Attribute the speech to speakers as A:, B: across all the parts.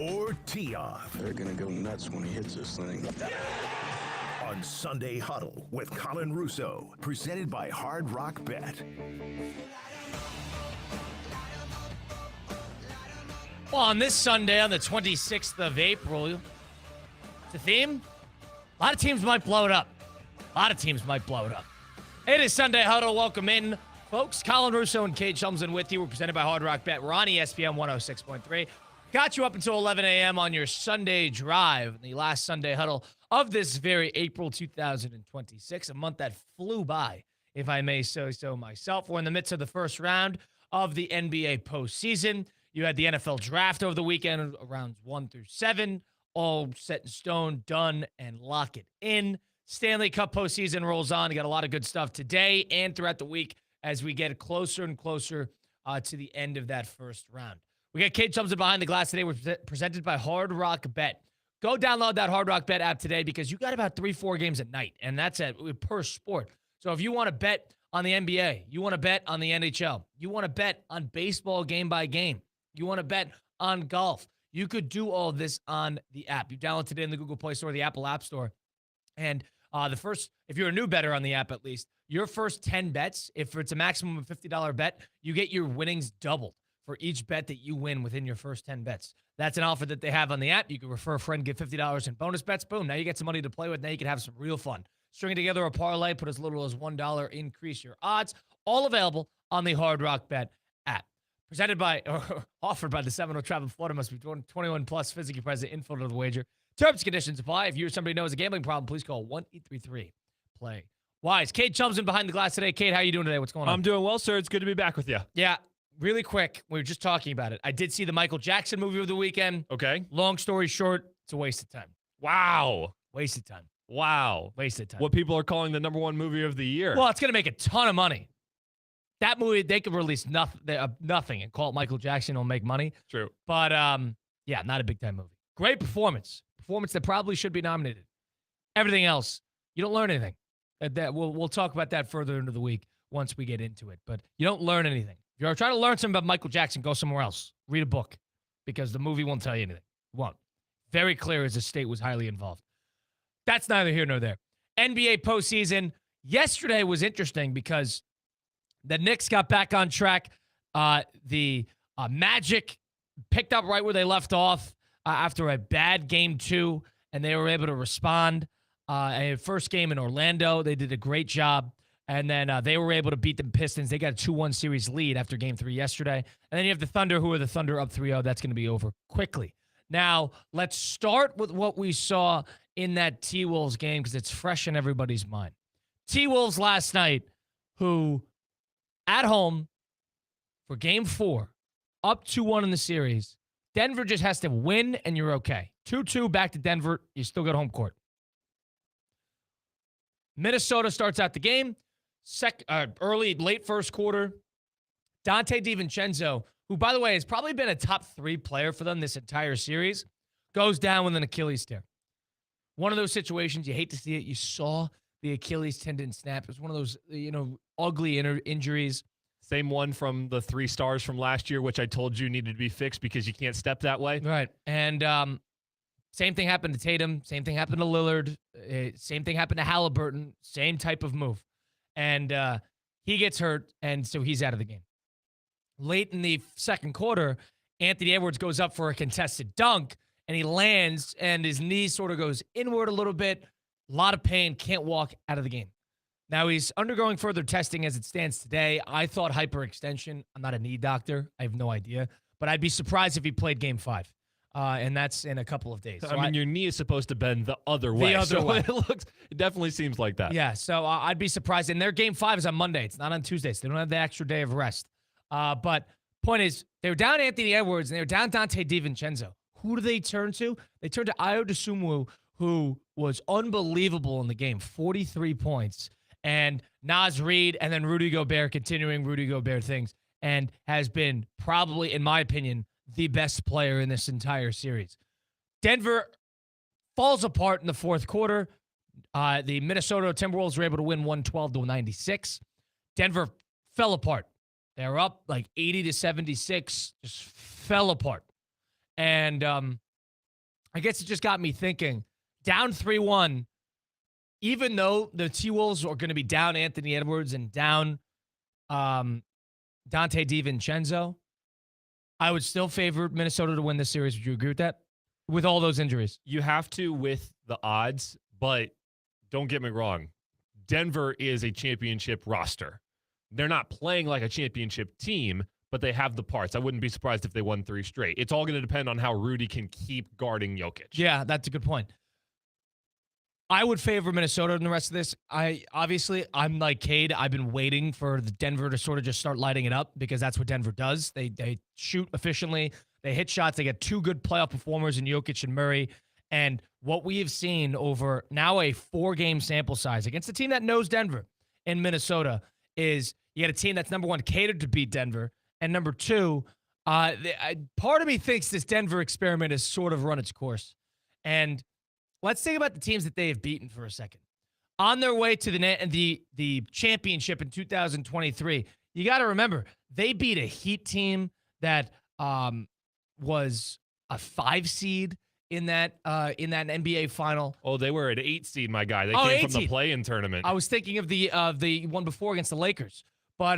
A: or tee off.
B: They're going to go nuts when he hits this thing.
A: On Sunday Huddle with Colin Russo, presented by Hard Rock Bet.
C: Well, on this Sunday, on the 26th of April, the theme, a lot of teams might blow it up. It is Sunday Huddle. Welcome in, folks. Colin Russo and Kate Shumsden with you. We're presented by Hard Rock Bet. We're on ESPN 106.3. Got you up until 11 a.m. on your Sunday drive, the last Sunday Huddle of this very April 2026, a month that flew by, if I may say so myself. We're in the midst of the first round of the NBA postseason. You had the NFL draft over the weekend, rounds 1 through 7, all set in stone, done, and lock it in. Stanley Cup postseason rolls on. You got a lot of good stuff today and throughout the week as we get closer and closer to the end of that first round. We got Kate Shumsden behind the glass today. We're presented by Hard Rock Bet. Go download that Hard Rock Bet app today because you got about 3-4 games at night, and that's per sport. So if you want to bet on the NBA, you want to bet on the NHL, you want to bet on baseball game by game, you want to bet on golf, you could do all this on the app. You download today in the Google Play Store, the Apple App Store, and if you're a new bettor on the app at least, your first 10 bets, if it's a maximum of $50 bet, you get your winnings doubled for each bet that you win within your first 10 bets. That's an offer that they have on the app. You can refer a friend, get $50 in bonus bets. Boom, now you get some money to play with. Now you can have some real fun. String together a parlay, put as little as $1, increase your odds. All available on the Hard Rock Bet app. Presented by, or offered by the Seminole Travel Florida. Must be 21 plus, physically present, info to the wager. Terms and conditions apply. If you or somebody knows a gambling problem, please call 1-833-PLAY-WISE. Kate Shumsden behind the glass today. Kate, how you doing today? What's going on?
D: I'm doing well, sir. It's good to be back with you.
C: Yeah, really quick. We were just talking about it. I did see the Michael Jackson movie of the weekend.
D: Okay.
C: Long story short, it's a waste of time.
D: Wow.
C: Waste of time.
D: Wow.
C: Waste of time.
D: What people are calling the #1 movie of the year.
C: Well, it's going to make a ton of money. That movie, they could release nothing and call it Michael Jackson. It'll make money.
D: True.
C: But, yeah, not a big-time movie. Great performance. Performance that probably should be nominated. Everything else, you don't learn anything. We'll talk about that further into the week once we get into it. But you don't learn anything. If you're trying to learn something about Michael Jackson, go somewhere else. Read a book because the movie won't tell you anything. It won't. Very clear as the state was highly involved. That's neither here nor there. NBA postseason. Yesterday was interesting because the Knicks got back on track. The Magic picked up right where they left off after a bad game 2, and they were able to respond. First game in Orlando, they did a great job. And then they were able to beat the Pistons. They got a 2-1 series lead after game 3 yesterday. And then you have the Thunder, who are the Thunder up 3-0. That's going to be over quickly. Now, let's start with what we saw in that T-Wolves game because it's fresh in everybody's mind. T-Wolves last night, who at home for game 4, up 2-1 in the series. Denver just has to win, and you're okay. 2-2 back to Denver. You still got home court. Minnesota starts out the game. Late first quarter. Dante DiVincenzo, who, by the way, has probably been a top 3 player for them this entire series, goes down with an Achilles tear. One of those situations, you hate to see it. You saw the Achilles tendon snap. It was one of those, ugly injuries.
D: Same one from the 3 stars from last year, which I told you needed to be fixed because you can't step that way.
C: Right. And same thing happened to Tatum. Same thing happened to Lillard. Same thing happened to Halliburton. Same type of move. And he gets hurt, and so he's out of the game. Late in the second quarter, Anthony Edwards goes up for a contested dunk, and he lands, and his knee sort of goes inward a little bit. A lot of pain, can't walk, out of the game. Now, he's undergoing further testing as it stands today. I thought hyperextension. I'm not a knee doctor. I have no idea. But I'd be surprised if he played game 5. And that's in a couple of days. So
D: I mean, your knee is supposed to bend the other way. It definitely seems like that.
C: Yeah, so I'd be surprised. And their game 5 is on Monday. It's not on Tuesday, so they don't have the extra day of rest. But point is, they were down Anthony Edwards, and they were down Dante DiVincenzo. Who do they turn to? They turn to Ayo Dosunmu, who was unbelievable in the game, 43 points. And Naz Reid, and then Rudy Gobert continuing Rudy Gobert things, and has been probably, in my opinion, the best player in this entire series. Denver falls apart in the fourth quarter. The Minnesota Timberwolves were able to win 112-96. Denver fell apart. They were up like 80-76, just fell apart. And I guess it just got me thinking, down 3-1, even though the T-Wolves are going to be down Anthony Edwards and down Dante DiVincenzo, I would still favor Minnesota to win this series. Would you agree with that? With all those injuries?
D: You have to with the odds, but don't get me wrong. Denver is a championship roster. They're not playing like a championship team, but they have the parts. I wouldn't be surprised if they won 3 straight. It's all going to depend on how Rudy can keep guarding Jokic.
C: Yeah, that's a good point. I would favor Minnesota in the rest of this. I'm like Cade. I've been waiting for the Denver to sort of just start lighting it up because that's what Denver does. They shoot efficiently. They hit shots. They get 2 good playoff performers in Jokic and Murray. And what we have seen over now a 4-game sample size against a team that knows Denver in Minnesota is you got a team that's, number one, catered to beat Denver. And number 2, part of me thinks this Denver experiment has sort of run its course. And let's think about the teams that they have beaten for a second. On their way to the championship in 2023, you got to remember, they beat a Heat team that was a 5 seed in that NBA final.
D: Oh, they were an 8 seed, my guy. They came from the play-in tournament.
C: I was thinking of the one before against the Lakers. But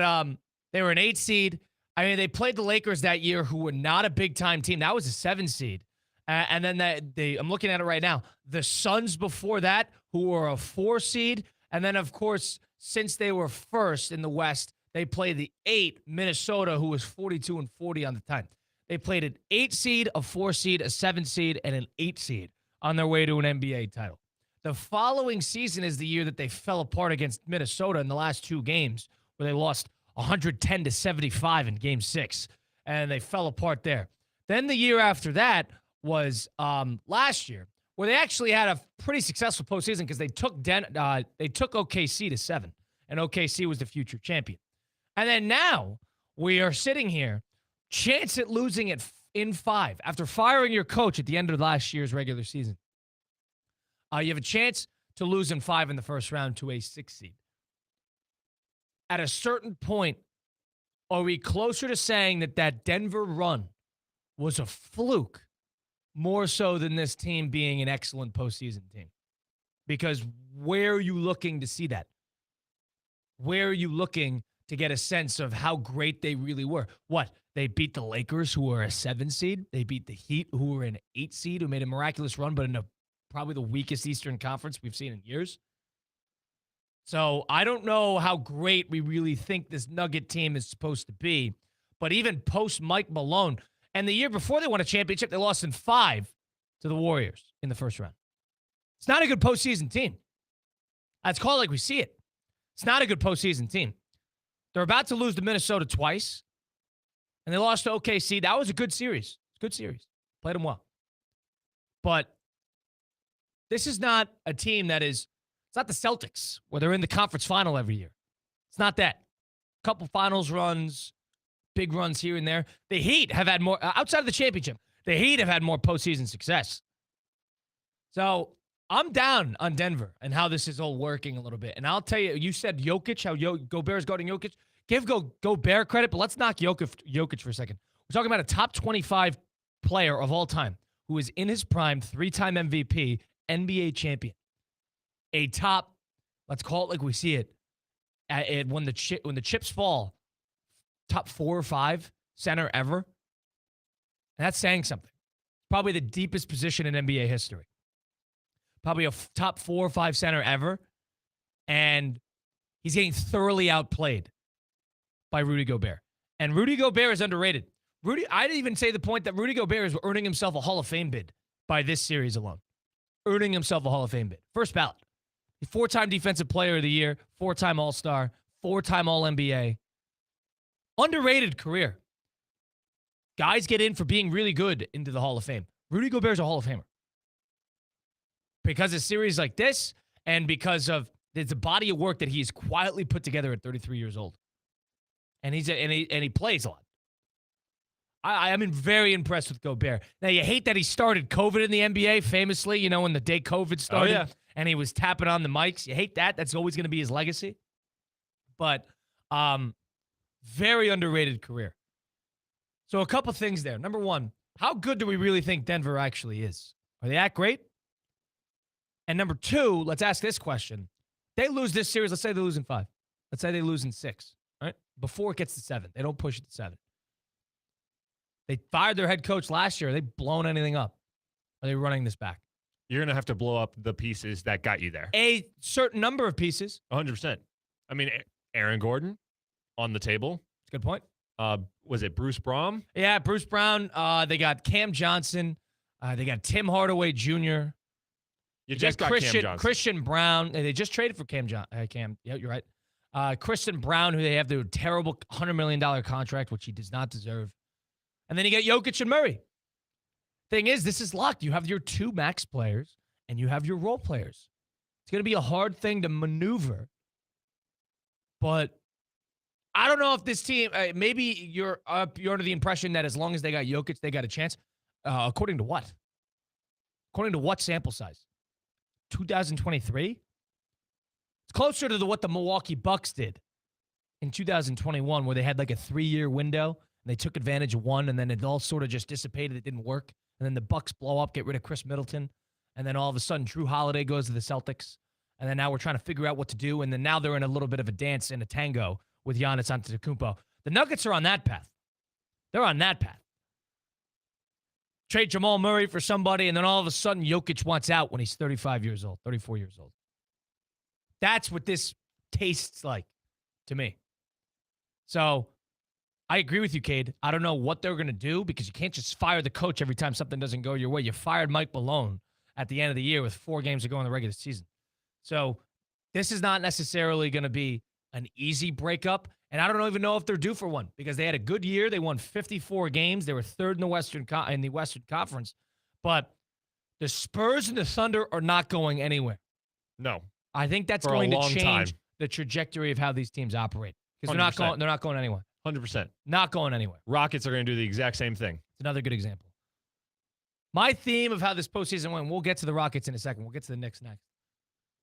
C: they were an 8 seed. I mean, they played the Lakers that year, who were not a big-time team. That was a 7 seed. And then I'm looking at it right now. The Suns before that, who were a 4 seed. And then, of course, since they were first in the West, they played the 8, Minnesota, who was 42-40 on the time. They played an 8 seed, a 4 seed, a 7 seed, and an 8 seed on their way to an NBA title. The following season is the year that they fell apart against Minnesota in the last 2 games, where they lost 110-75 in Game 6, and they fell apart there. Then the year after that was last year, where they actually had a pretty successful postseason because they took OKC to 7, and OKC was the future champion. And then now we are sitting here, chance at losing it in 5 after firing your coach at the end of last year's regular season. You have a chance to lose in 5 in the first round to a 6 seed. At a certain point, are we closer to saying that Denver run was a fluke more so than this team being an excellent postseason team? Because where are you looking to see that? Where are you looking to get a sense of how great they really were? What? They beat the Lakers, who were a 7 seed. They beat the Heat, who were an 8 seed, who made a miraculous run, but in probably the weakest Eastern Conference we've seen in years. So I don't know how great we really think this Nugget team is supposed to be. But even post Mike Malone, and the year before they won a championship, they lost in 5 to the Warriors in the first round. It's not a good postseason team. Let's call it like we see it. It's not a good postseason team. They're about to lose to Minnesota twice, and they lost to OKC. That was a good series. Good series. Played them well. But this is not a team that is, it's not the Celtics, where they're in the conference final every year. It's not that. Couple finals runs, big runs here and there. The Heat have had more, outside of the championship, the Heat have had more postseason success. So I'm down on Denver and how this is all working a little bit. And I'll tell you, you said Jokic, how Gobert is guarding Jokic. Give Gobert credit, but let's knock Jokic for a second. We're talking about a top 25 player of all time who is in his prime, 3-time MVP, NBA champion. A top, let's call it like we see it, when the chips fall, top 4 or 5 center ever. And that's saying something. Probably the deepest position in NBA history. Probably a top 4 or 5 center ever. And he's getting thoroughly outplayed by Rudy Gobert. And Rudy Gobert is underrated. I'd even say the point that Rudy Gobert is earning himself a Hall of Fame bid by this series alone. Earning himself a Hall of Fame bid. First ballot. 4-time Defensive Player of the Year, 4-time All-Star, 4-time All-NBA. Underrated career. Guys get in for being really good into the Hall of Fame. Rudy Gobert's a Hall of Famer. Because of series like this, and because of the body of work that he's quietly put together at 33 years old. And he plays a lot. I'm very impressed with Gobert. Now, you hate that he started COVID in the NBA, famously, when the day COVID started.
D: Oh, yeah.
C: And he was tapping on the mics. You hate that. That's always going to be his legacy. But very underrated career. So a couple things there. Number one, how good do we really think Denver actually is? Are they that great? And number two, let's ask this question. They lose this series. Let's say they lose in 5. Let's say they lose in 6, right? Before it gets to 7. They don't push it to 7. They fired their head coach last year. Are they blown anything up? Are they running this back?
D: You're going to have to blow up the pieces that got you there.
C: A certain number of pieces.
D: 100%. I mean, Aaron Gordon on the table.
C: That's a good point.
D: Was it Bruce Braun?
C: Yeah, Bruce Brown. They got Cam Johnson. They got Tim Hardaway Jr.
D: You just got Cam Johnson.
C: Christian Brown. They just traded for Cam. Yeah, you're right. Christian Brown, who they have the terrible $100 million contract, which he does not deserve. And then you get Jokic and Murray. Thing is, this is locked. You have your 2 max players, and you have your role players. It's going to be a hard thing to maneuver. But I don't know if this team, maybe you're under the impression that as long as they got Jokic, they got a chance. According to what? According to what sample size? 2023? It's closer to what the Milwaukee Bucks did in 2021, where they had like a 3-year window, and they took advantage of one, and then it all sort of just dissipated. It didn't work. And then the Bucks blow up, get rid of Chris Middleton, and then all of a sudden Drew Holiday goes to the Celtics, and then now we're trying to figure out what to do, and then now they're in a little bit of a dance and a tango with Giannis Antetokounmpo. The Nuggets are on that path. They're on that path. Trade Jamal Murray for somebody, and then all of a sudden Jokic wants out when he's 35 years old, 34 years old. That's what this tastes like to me. So I agree with you, Cade. I don't know what they're going to do because you can't just fire the coach every time something doesn't go your way. You fired Mike Malone at the end of the year with 4 games to go in the regular season. So this is not necessarily going to be an easy breakup, and I don't even know if they're due for one because they had a good year. They won 54 games. They were 3rd in the Western Conference. But the Spurs and the Thunder are not going anywhere.
D: No.
C: I think that's going to change the trajectory of how these teams operate because they're not going anywhere.
D: 100%.
C: Not going anywhere.
D: Rockets are going to do the exact same thing.
C: It's another good example. My theme of how this postseason went, we'll get to the Rockets in a second. We'll get to the Knicks next.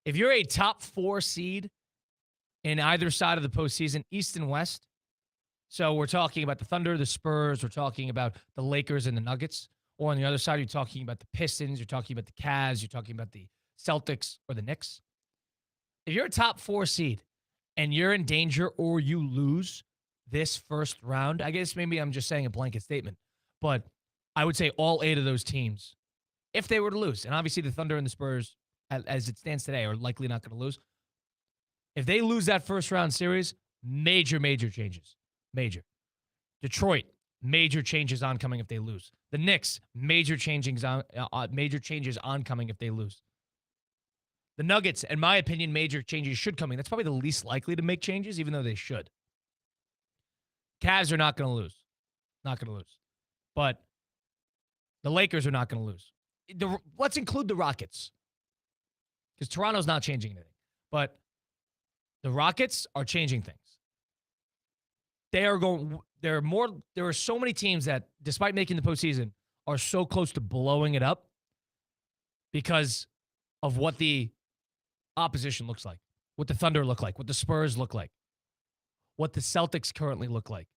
C: If you're a top 4 seed in either side of the postseason, East and West, so we're talking about the Thunder, the Spurs, we're talking about the Lakers and the Nuggets, or on the other side, you're talking about the Pistons, you're talking about the Cavs, you're talking about the Celtics or the Knicks. If you're a top 4 seed and you're in danger or you lose this first round, I guess maybe I'm just saying a blanket statement, but I would say all 8 of those teams, if they were to lose, and obviously the Thunder and the Spurs, as it stands today, are likely not going to lose. If they lose that first round series, major changes. Major. Detroit, major changes oncoming if they lose. The Knicks, major changes oncoming if they lose. The Nuggets, in my opinion, major changes should come in. That's probably the least likely to make changes, even though they should. Cavs are not going to lose. Not going to lose. But the Lakers are not going to lose. Let's include the Rockets. Because Toronto's not changing anything. But the Rockets are changing things. There are so many teams that, despite making the postseason, are so close to blowing it up because of what the opposition looks like, what the Thunder look like, what the Spurs look like, what the Celtics currently look like.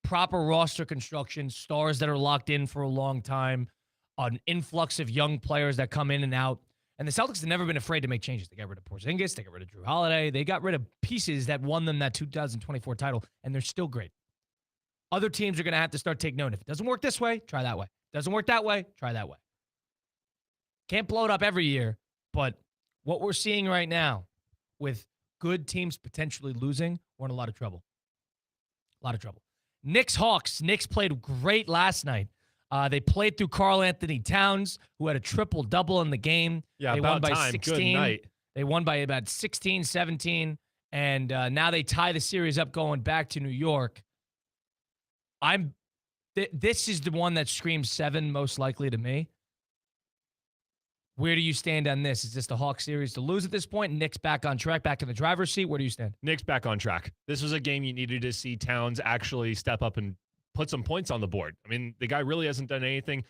C: Proper roster construction, stars that are locked in for a long time, an influx of young players that come in and out. And the Celtics have never been afraid to make changes. They got rid of Porzingis. They got rid of Drew Holiday. They got rid of pieces that won them that 2024 title, and they're still great. Other teams are going to have to start taking note. If it doesn't work this way, try that way. Doesn't work that way, try that way. Can't blow it up every year, but what we're seeing right now with good teams potentially losing, we're in a lot of trouble. A lot of trouble. Knicks-Hawks. Knicks played great last night. They played through Karl Anthony Towns, who had a triple-double in the game.
D: Yeah,
C: they won by 16.
D: Good night.
C: They won by about 16, 17, and now they tie the series up going back to New York. This is the one that screams 7 most likely to me. Where do you stand on this? Is this the Hawks series to lose at this point? Knicks back on track, back in the driver's seat? Where do you stand?
D: Knicks back on track. This was a game you needed to see Towns actually step up and put some points on the board. I mean, the guy really hasn't done anything.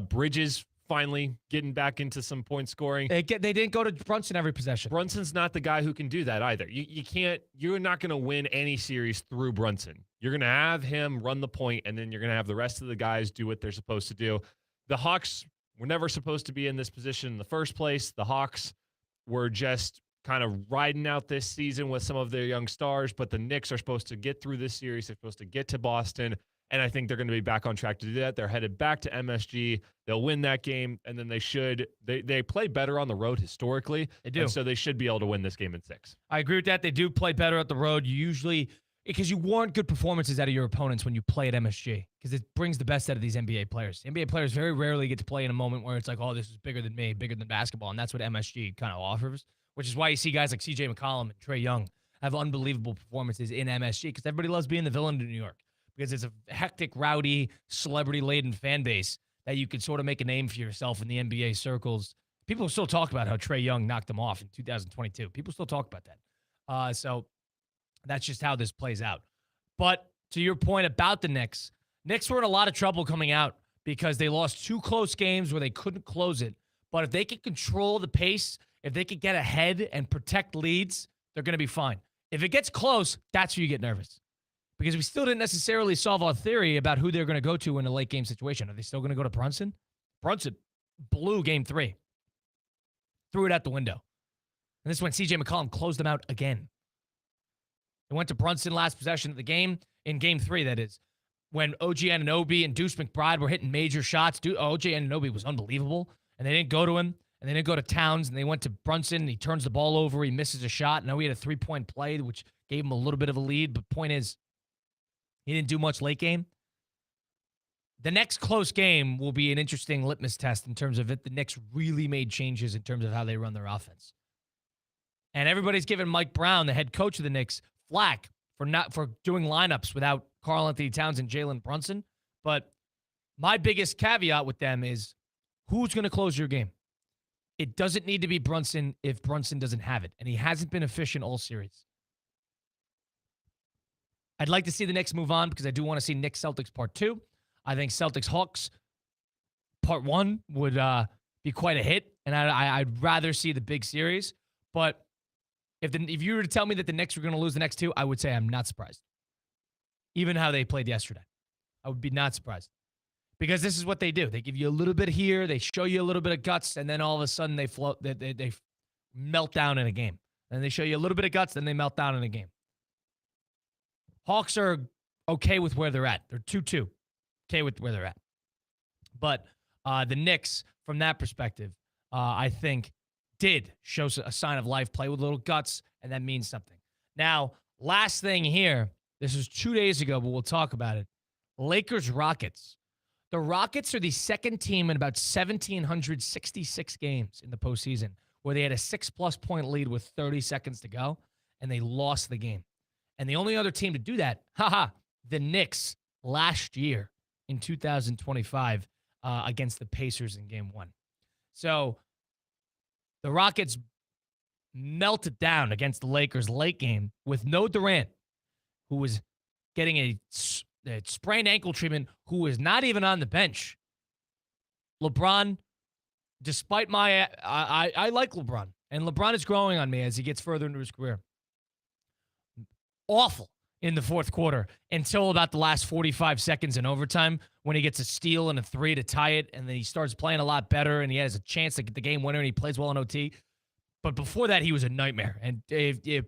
D: Bridges finally getting back into some point scoring.
C: They didn't go to Brunson every possession.
D: Brunson's not the guy who can do that either. You're not going to win any series through Brunson. You're going to have him run the point, and then you're going to have the rest of the guys do what they're supposed to do. the Hawks were never supposed to be in this position in the first place. The Hawks were just kind of riding out this season with some of their young stars, but the Knicks are supposed to get through this series. They're supposed to get to Boston, and I think they're going to be back on track to do that. They're headed back to MSG. They'll win that game, and then they play better on the road historically.
C: They do.
D: And so they should be able to win this game in 6.
C: I agree with that. They do play better at the road. You usually, because you want good performances out of your opponents when you play at MSG, because it brings the best out of these NBA players. NBA players very rarely get to play in a moment where it's like, oh, this is bigger than me, bigger than basketball, and that's what MSG kind of offers, which is why you see guys like CJ McCollum and Trae Young have unbelievable performances in MSG, because everybody loves being the villain in New York, because it's a hectic, rowdy, celebrity-laden fan base that you can sort of make a name for yourself in the NBA circles. People still talk about how Trae Young knocked him off in 2022. People still talk about that. So that's just how this plays out. But to your point about the Knicks were in a lot of trouble coming out because they lost 2 close games where they couldn't close it. But if they can control the pace, if they could get ahead and protect leads, they're going to be fine. If it gets close, that's where you get nervous. Because we still didn't necessarily solve our theory about who they're going to go to in a late game situation. Are they still going to go to Brunson? Brunson blew game 3. Threw it out the window. And this is when CJ McCollum closed them out again. They went to Brunson last possession of the game, in game 3, that is, when OG Anunoby and Deuce McBride were hitting major shots. OG Anunoby was unbelievable, and they didn't go to him, and they didn't go to Towns, and they went to Brunson, and he turns the ball over, he misses a shot. Now he had a 3-point play, which gave him a little bit of a lead, but point is, he didn't do much late game. The next close game will be an interesting litmus test in terms of if the Knicks really made changes in terms of how they run their offense. And everybody's giving Mike Brown, the head coach of the Knicks, flack for doing lineups without Karl-Anthony Towns and Jalen Brunson. But my biggest caveat with them is, who's going to close your game? It doesn't need to be Brunson if Brunson doesn't have it, and he hasn't been efficient all series. I'd like to see the Knicks move on because I do want to see Knicks Celtics Part 2. I think Celtics Hawks Part 1 would be quite a hit, and I'd rather see the big series. But if you were to tell me that the Knicks were going to lose the next 2, I would say I'm not surprised. Even how they played yesterday, I would be not surprised. Because this is what they do. They give you a little bit here, they show you a little bit of guts, and then all of a sudden they melt down in a game. And they show you a little bit of guts, then they melt down in a game. Hawks are okay with where they're at. They're 2-2. Okay with where they're at. But the Knicks, from that perspective, I think did show a sign of life, play with little guts, and that means something. Now, last thing here, this was 2 days ago, but we'll talk about it. Lakers-Rockets. The Rockets are the second team in about 1,766 games in the postseason where they had a 6-plus point lead with 30 seconds to go, and they lost the game. And the only other team to do that, the Knicks last year in 2025 against the Pacers in Game 1. So the Rockets melted down against the Lakers late game with no Durant, who was getting a sprained ankle treatment, who was not even on the bench. LeBron, despite I like LeBron, and LeBron is growing on me as he gets further into his career. Awful in the fourth quarter until about the last 45 seconds in overtime when he gets a steal and a 3 to tie it, and then he starts playing a lot better, and he has a chance to get the game winner, and he plays well in OT. But before that, he was a nightmare. And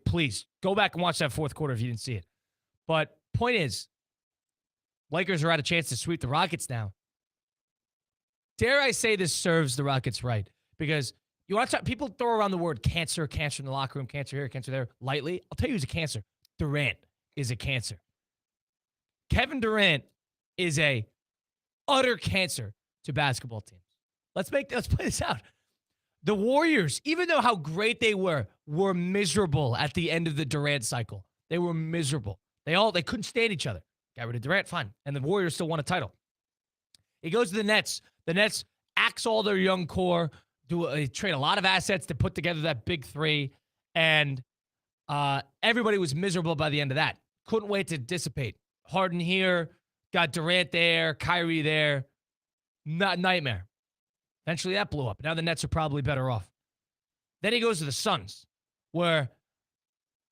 C: please, go back and watch that fourth quarter if you didn't see it. But point is, Lakers are at a chance to sweep the Rockets now. Dare I say this serves the Rockets right? Because you want to talk, people throw around the word cancer in the locker room, cancer here, cancer there, lightly. I'll tell you who's a cancer. Durant is a cancer. Kevin Durant is a utter cancer to basketball teams. Let's play this out. The Warriors, even though how great they were miserable at the end of the Durant cycle. They were miserable. They couldn't stand each other. Got rid of Durant, fine. And the Warriors still won a title. He goes to the Nets. The Nets axe all their young core, trade a lot of assets to put together that big 3, and everybody was miserable by the end of that. Couldn't wait to dissipate. Harden here, got Durant there, Kyrie there. Nightmare. Eventually that blew up. Now the Nets are probably better off. Then he goes to the Suns, where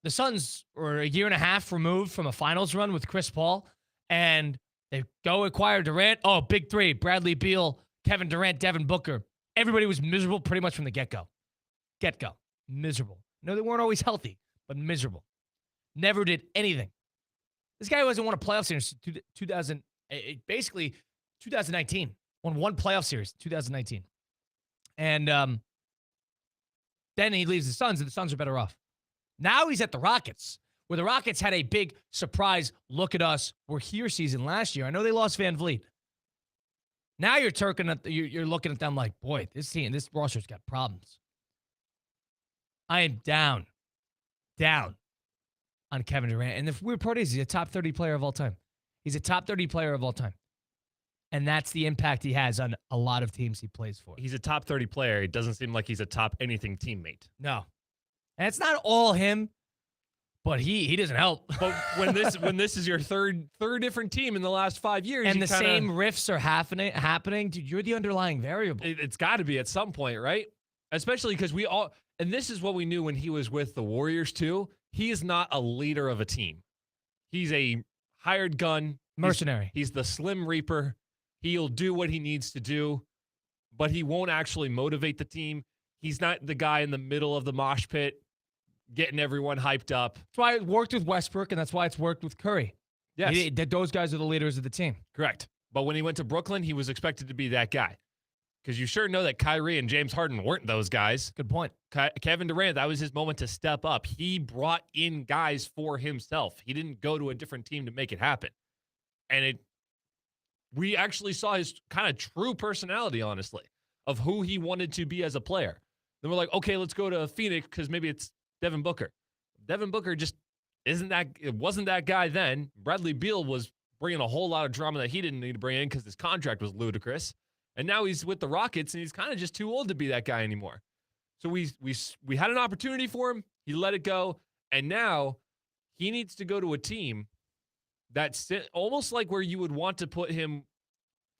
C: the Suns were a year and a half removed from a finals run with Chris Paul, and they go acquire Durant. Oh, big 3. Bradley Beal, Kevin Durant, Devin Booker, everybody was miserable pretty much from the get-go. Get-go. Miserable. No, they weren't always healthy, but miserable. Never did anything. This guy hasn't won a playoff series since 2019. Won one playoff series, 2019. And then he leaves the Suns, and the Suns are better off. Now he's at the Rockets, where the Rockets had a big surprise, look at us, we're here season last year. I know they lost Van Vliet. Now you're looking at them like, boy, this roster's got problems. I am down on Kevin Durant. And the weird part is he's a top 30 player of all time. He's a top 30 player of all time. And that's the impact he has on a lot of teams he plays for.
D: He's a top 30 player. It doesn't seem like he's a top anything teammate.
C: No. And it's not all him, but he doesn't help.
D: But when this is your third different team in the last 5 years,
C: and same riffs are happening, dude, you're the underlying variable.
D: It's got to be at some point, right? Especially because and this is what we knew when he was with the Warriors too. He is not a leader of a team. He's a hired gun.
C: Mercenary.
D: He's the Slim Reaper. He'll do what he needs to do, but he won't actually motivate the team. He's not the guy in the middle of the mosh pit getting everyone hyped up.
C: That's why it worked with Westbrook, and that's why it's worked with Curry.
D: Yes.
C: Those guys are the leaders of the team.
D: Correct. But when he went to Brooklyn, he was expected to be that guy. Because you sure know that Kyrie and James Harden weren't those guys.
C: Good point.
D: Kevin Durant, that was his moment to step up. He brought in guys for himself. He didn't go to a different team to make it happen. And we actually saw his kind of true personality, honestly, of who he wanted to be as a player. Then we're like, okay, let's go to Phoenix because maybe it's Devin Booker. Devin Booker just wasn't that guy then. Bradley Beal was bringing a whole lot of drama that he didn't need to bring in because his contract was ludicrous. And now he's with the Rockets, and he's kind of just too old to be that guy anymore. So we had an opportunity for him. He let it go. And now he needs to go to a team that's almost like where you would want to put him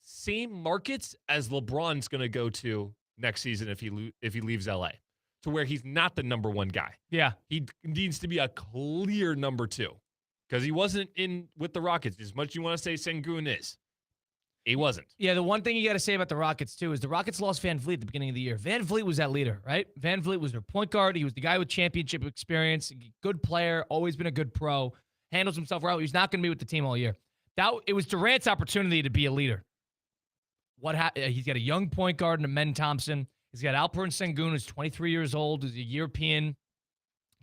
D: same markets as LeBron's going to go to next season if he leaves LA, to where he's not the number one guy.
C: Yeah.
D: He needs to be a clear number two because he wasn't in with the Rockets. As much as you want to say Sengun is, he wasn't.
C: Yeah, the one thing you got to say about the Rockets, too, is the Rockets lost Van Vliet at the beginning of the year. Van Vliet was that leader, right? Van Vliet was their point guard. He was the guy with championship experience, good player, always been a good pro, handles himself well. He's not going to be with the team all year. It was Durant's opportunity to be a leader. He's got a young point guard in Amen Thompson. He's got Alperen Sengun, who's 23 years old, who's a European.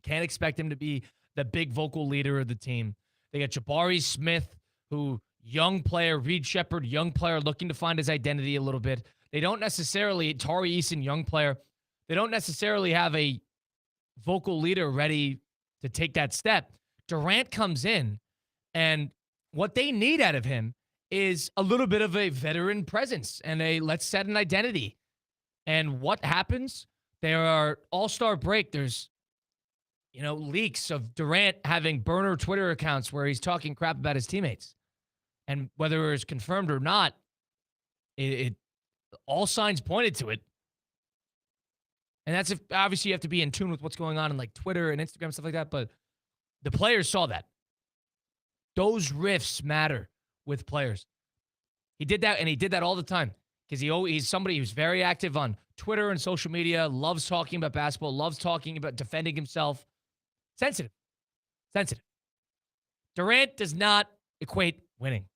C: Can't expect him to be the big vocal leader of the team. They got Jabari Smith, who young player, Reed Shepherd, young player looking to find his identity a little bit. They don't necessarily, Tari Eason, young player, they don't necessarily have a vocal leader ready to take that step. Durant comes in, and what they need out of him is a little bit of a veteran presence and let's set an identity. And what happens? There are all-star break. There's, leaks of Durant having burner Twitter accounts where he's talking crap about his teammates. And whether it's confirmed or not, it all signs pointed to it. And that's if obviously you have to be in tune with what's going on in like Twitter and Instagram, stuff like that. But the players saw that. Those riffs matter with players. He did that, and he did that all the time because he's somebody who's very active on Twitter and social media, loves talking about basketball, loves talking about defending himself. Sensitive. Durant does not equate winning.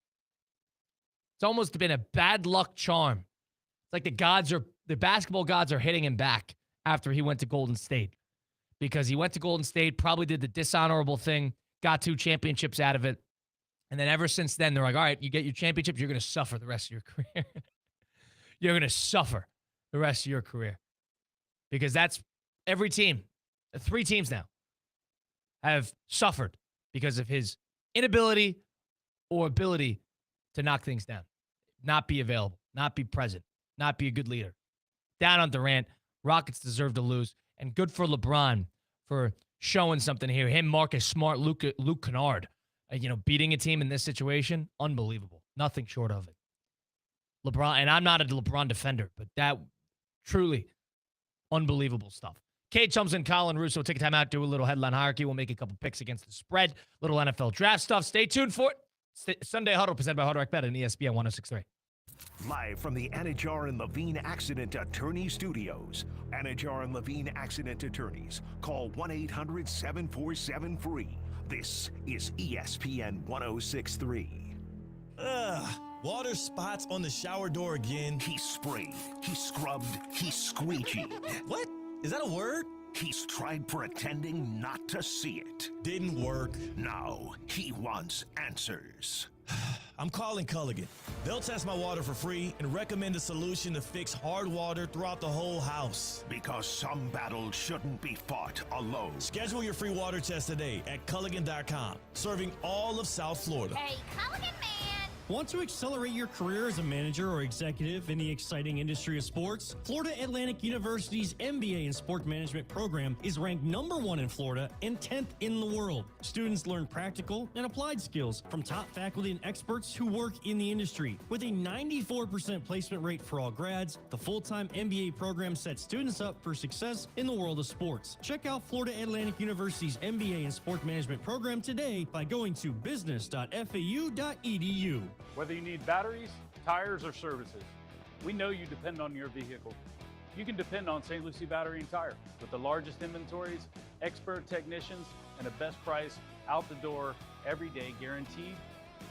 C: It's almost been a bad luck charm. It's like the basketball gods are hitting him back after he went to Golden State. Because he went to Golden State, probably did the dishonorable thing, got 2 championships out of it. And then ever since then, they're like, all right, you get your championships, you're going to suffer the rest of your career. You're going to suffer the rest of your career. Because that's every team, 3 teams now, have suffered because of his inability or ability to knock things down, not be available, not be present, not be a good leader. Down on Durant, Rockets deserve to lose, and good for LeBron for showing something here. Him, Marcus Smart, Luke Kennard, beating a team in this situation, unbelievable. Nothing short of it. LeBron, and I'm not a LeBron defender, but that truly unbelievable stuff. Cade Chumson, Colin Russo, take a time out, do a little headline hierarchy. We'll make a couple picks against the spread, little NFL draft stuff. Stay tuned for it. Sunday Huddle presented by Hard Rock Bet and ESPN 106.3.
A: Live from the Anajar and Levine Accident Attorney Studios. Anajar and Levine Accident Attorneys. Call 1-800-747-FREE. This is ESPN 1063.
E: Ugh, water spots on the shower door again.
A: He sprayed, he scrubbed, he squeegeed.
E: What? Is that a word?
A: He's tried pretending not to see it.
E: Didn't work.
A: Now he wants answers.
E: I'm calling Culligan. They'll test my water for free and recommend a solution to fix hard water throughout the whole house.
A: Because some battles shouldn't be fought alone.
E: Schedule your free water test today at Culligan.com, serving all of South Florida.
F: Hey, Culligan man!
G: Want to accelerate your career as a manager or executive in the exciting industry of sports? Florida Atlantic University's MBA in Sport Management program is ranked #1 in Florida and 10th in the world. Students learn practical and applied skills from top faculty and experts who work in the industry. With a 94% placement rate for all grads, the full-time MBA program sets students up for success in the world of sports. Check out Florida Atlantic University's MBA in Sport Management program today by going to business.fau.edu.
H: Whether you need batteries, tires, or services, we know you depend on your vehicle. You can depend on St. Lucie Battery and Tire. With the largest inventories, expert technicians, and a best price out the door every day guaranteed,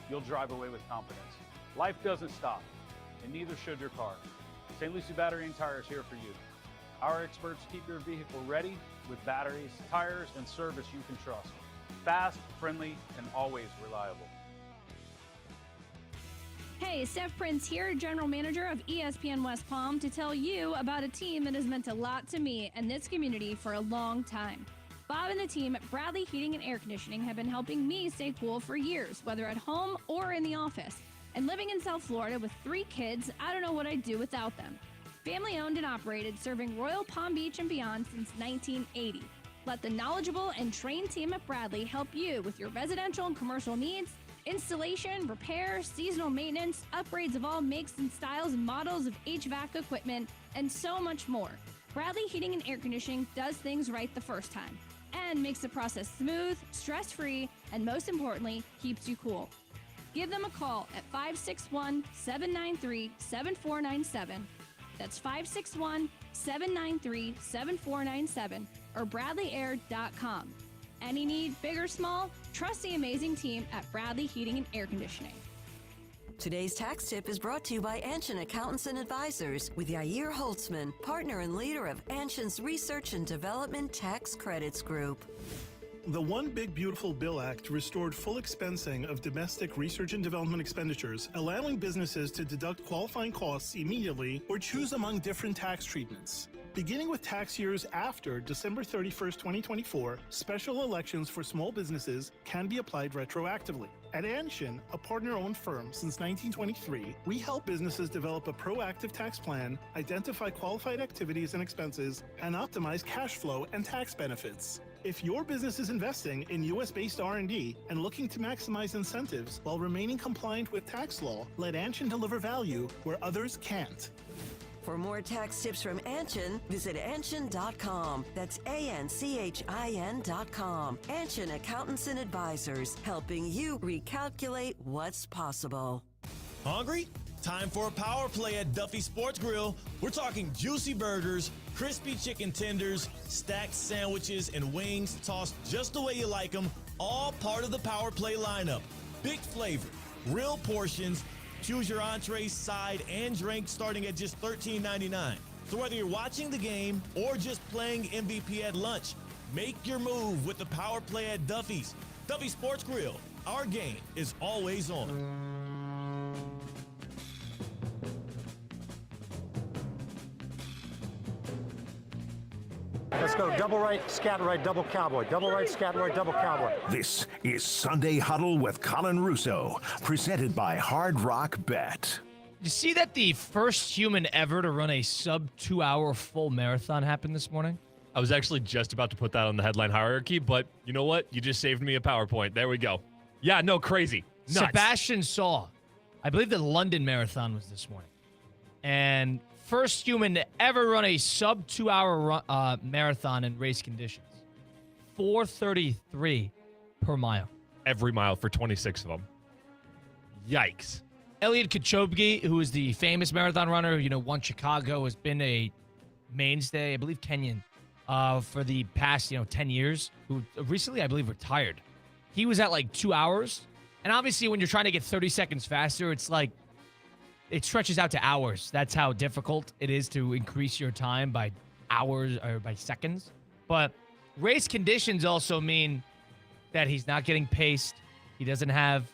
H: you'll drive away with confidence. Life doesn't stop, and neither should your car. St. Lucie Battery and Tire is here for you. Our experts keep your vehicle ready with batteries, tires, and service you can trust. Fast, friendly, and always reliable.
F: Hey, Steph Prince here, General Manager of ESPN West Palm, to tell you about a team that has meant a lot to me and this community for a long time. Bob and the team at Bradley Heating and Air Conditioning have been helping me stay cool for years, whether at home or in the office. And living in South Florida with 3 kids, I don't know what I'd do without them. Family owned and operated, serving Royal Palm Beach and beyond since 1980. Let the knowledgeable and trained team at Bradley help you with your residential and commercial needs, installation, repair, seasonal maintenance, upgrades of all makes and styles and models of HVAC equipment, and so much more. Bradley Heating and Air Conditioning does things right the first time and makes the process smooth, stress-free, and most importantly, keeps you cool. Give them a call at 561-793-7497. That's 561-793-7497 or bradleyair.com. Any need, big or small, trust the amazing team at Bradley Heating and Air Conditioning.
I: Today's tax tip is brought to you by Anshin Accountants and Advisors with Yair Holtzman, partner and leader of Anshin's Research and Development Tax Credits Group.
J: The One Big Beautiful Bill Act restored full expensing of domestic research and development expenditures, allowing businesses to deduct qualifying costs immediately or choose among different tax treatments. Beginning with tax years after December 31st, 2024, special elections for small businesses can be applied retroactively. At Anshin, a partner-owned firm since 1923, we help businesses develop a proactive tax plan, identify qualified activities and expenses, and optimize cash flow and tax benefits. If your business is investing in U.S.-based R&D and looking to maximize incentives while remaining compliant with tax law, let Anshin deliver value where others can't.
I: For more tax tips from Anshin, visit Anshin.com. That's ANCHIN.com. Anshin Accountants and Advisors, helping you recalculate what's possible.
E: Hungry? Time for a power play at Duffy Sports Grill. We're talking juicy burgers, crispy chicken tenders, stacked sandwiches, and wings tossed just the way you like them, all part of the power play lineup. Big flavor, real portions. Choose your entree, side, and drink starting at just $13.99. So whether you're watching the game or just playing MVP at lunch, make your move with the power play at Duffy's. Duffy Sports Grill. Our game is always on.
K: Let's go. Double right, scat right, double cowboy. Double right, scat right, double cowboy.
A: This is Sunday Huddle with Colin Russo, presented by Hard Rock Bet.
C: You see that the first human ever to run a sub 2-hour full marathon happened this morning?
D: I was actually just about to put that on the headline hierarchy, but you know what? You just saved me a PowerPoint. There we go. Yeah, no, crazy. Nuts.
C: Sebastian Saw. I believe the London Marathon was this morning. And first human to ever run a sub 2-hour marathon in race conditions. 4:33 per mile.
D: Every mile for 26 of them. Yikes.
C: Eliud Kipchoge, who is the famous marathon runner, won Chicago, has been a mainstay, I believe Kenyan, for the past, 10 years, who recently, I believe, retired. He was at like 2 hours. And obviously, when you're trying to get 30 seconds faster, it's like, it stretches out to hours. That's how difficult it is to increase your time by hours or by seconds. But race conditions also mean that he's not getting paced. He doesn't have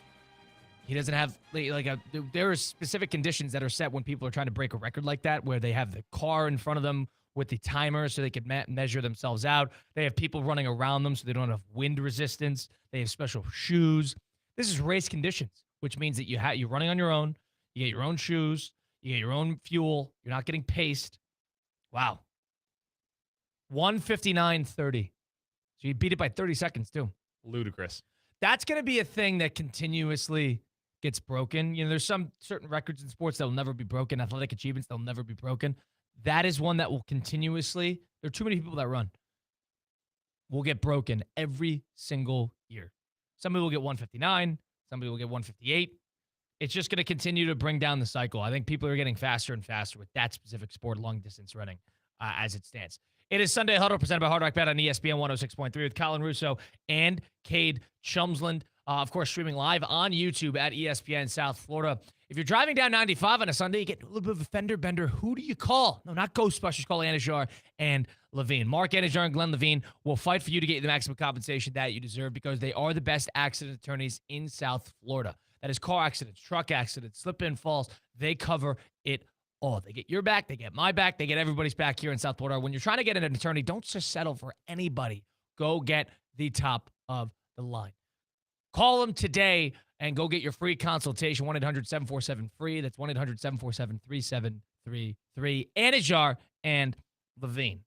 C: there are specific conditions that are set when people are trying to break a record like that, where they have the car in front of them with the timer so they can measure themselves out. They have people running around them so they don't have wind resistance. They have special shoes. This is race conditions, which means that you're running on your own. You get your own shoes. You get your own fuel. You're not getting paced. Wow. 1:59:30. So you beat it by 30 seconds, too.
D: Ludicrous.
C: That's going to be a thing that continuously gets broken. There's some certain records in sports that will never be broken. Athletic achievements that will never be broken. That is one that will continuously, there are too many people that run, will get broken every single year. Somebody will get 1:59. Somebody will get 1:58. It's just going to continue to bring down the cycle. I think people are getting faster and faster with that specific sport, long distance running, as it stands. It is Sunday Huddle presented by Hard Rock Bet on ESPN 106.3 with Colin Russo and Cade Chumsland. Of course, streaming live on YouTube at ESPN South Florida. If you're driving down 95 on a Sunday, you get a little bit of a fender bender. Who do you call? No, not Ghostbusters. Call Anajar and Levine. Mark Anajar and Glenn Levine will fight for you to get the maximum compensation that you deserve because they are the best accident attorneys in South Florida. That is car accidents, truck accidents, slip-in falls. They cover it all. They get your back. They get my back. They get everybody's back here in South Florida. When you're trying to get an attorney, don't just settle for anybody. Go get the top of the line. Call them today and go get your free consultation. 1-800-747-FREE. That's 1-800-747-3733. Anajar and Levine.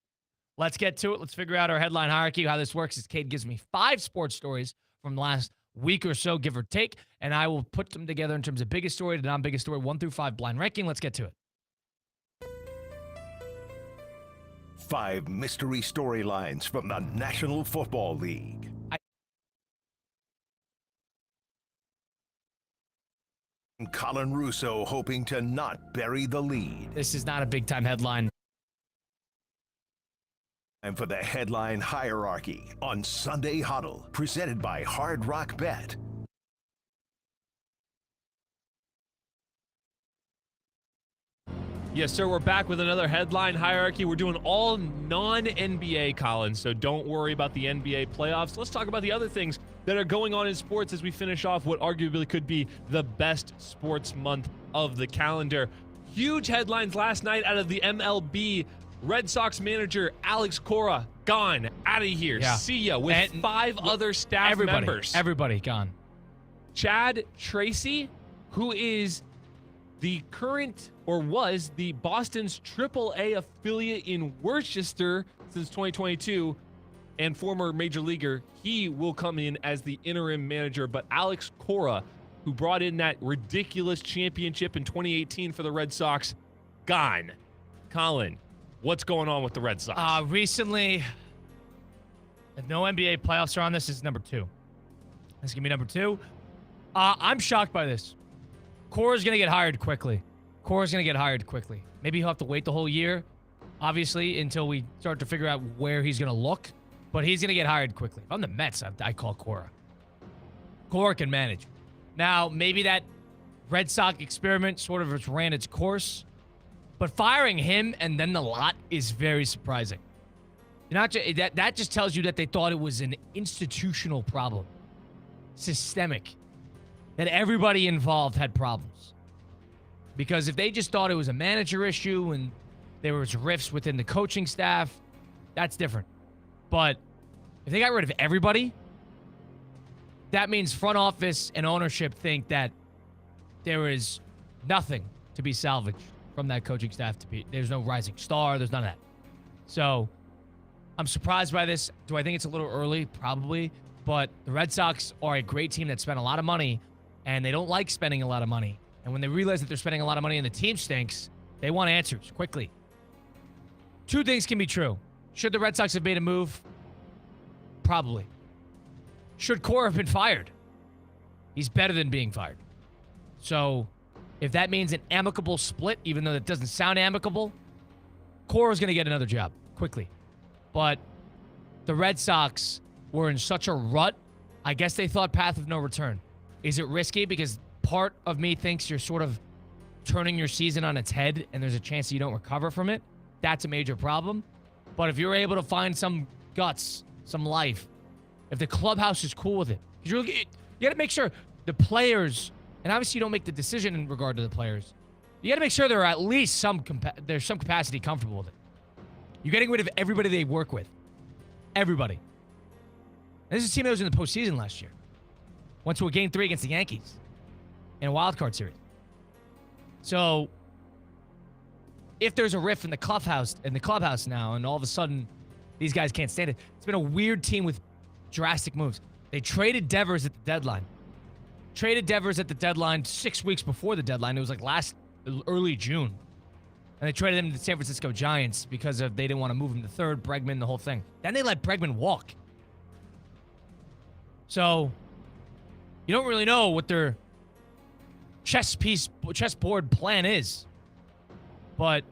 C: Let's get to it. Let's figure out our headline hierarchy. How this works is Cade gives me 5 sports stories from the last week or so, give or take, and I will put them together in terms of biggest story to non-biggest story, 1 through 5 blind ranking. Let's get to it.
A: 5 mystery storylines from the National Football League. Colin Russo hoping to not bury the lead.
C: This is not a big-time headline.
A: And for the headline hierarchy on Sunday Huddle, presented by Hard Rock Bet.
D: Yes, sir. We're back with another headline hierarchy. We're doing all non-NBA, Colin, so don't worry about the NBA playoffs. Let's talk about the other things that are going on in sports as we finish off what arguably could be the best sports month of the calendar. Huge headlines last night out of the MLB. Red Sox manager Alex Cora gone, out of here.
C: Yeah.
D: See ya with 5 other staff members.
C: Everybody gone.
D: Chad Tracy, who is the current or was the Boston's AAA affiliate in Worcester since 2022 and former major leaguer, he will come in as the interim manager. But Alex Cora, who brought in that ridiculous championship in 2018 for the Red Sox, gone. Colin, what's going on with the Red Sox?
C: Recently, if no NBA playoffs are on, this is number 2. This is going to be number 2. I'm shocked by this. Cora's going to get hired quickly. Maybe he'll have to wait the whole year, obviously, until we start to figure out where he's going to look. But he's going to get hired quickly. If I'm the Mets, I call Cora. Cora can manage. Now, maybe that Red Sox experiment sort of ran its course. But firing him and then the lot is very surprising. That just tells you that they thought it was an institutional problem. Systemic. That everybody involved had problems. Because if they just thought it was a manager issue and there was rifts within the coaching staff, that's different. But if they got rid of everybody, that means front office and ownership think that there is nothing to be salvaged from that coaching staff. There's no rising star. There's none of that. So I'm surprised by this. Do I think it's a little early? Probably. But the Red Sox are a great team that spent a lot of money, and they don't like spending a lot of money. And when they realize that they're spending a lot of money and the team stinks, they want answers quickly. 2 things can be true. Should the Red Sox have made a move? Probably. Should Cora have been fired? He's better than being fired. So If that means an amicable split, even though that doesn't sound amicable, Cora's going to get another job quickly. But the Red Sox were in such a rut, I guess they thought path of no return. Is it risky? Because part of me thinks you're sort of turning your season on its head and there's a chance you don't recover from it. That's a major problem. But if you're able to find some guts, some life, if the clubhouse is cool with it, you got to make sure the players, and obviously you don't make the decision in regard to the players, you got to make sure there are at least there's some capacity comfortable with it. You're getting rid of everybody they work with. Everybody. And this is a team that was in the postseason last year. Went to a Game 3 against the Yankees in a wild card series. So, if there's a rift in the clubhouse now, and all of a sudden these guys can't stand it, it's been a weird team with drastic moves. They traded Devers at the deadline. 6 weeks before the deadline. It was like early June. And they traded him to the San Francisco Giants because they didn't want to move him to third, Bregman, the whole thing. Then they let Bregman walk. So, you don't really know what their chessboard plan is. But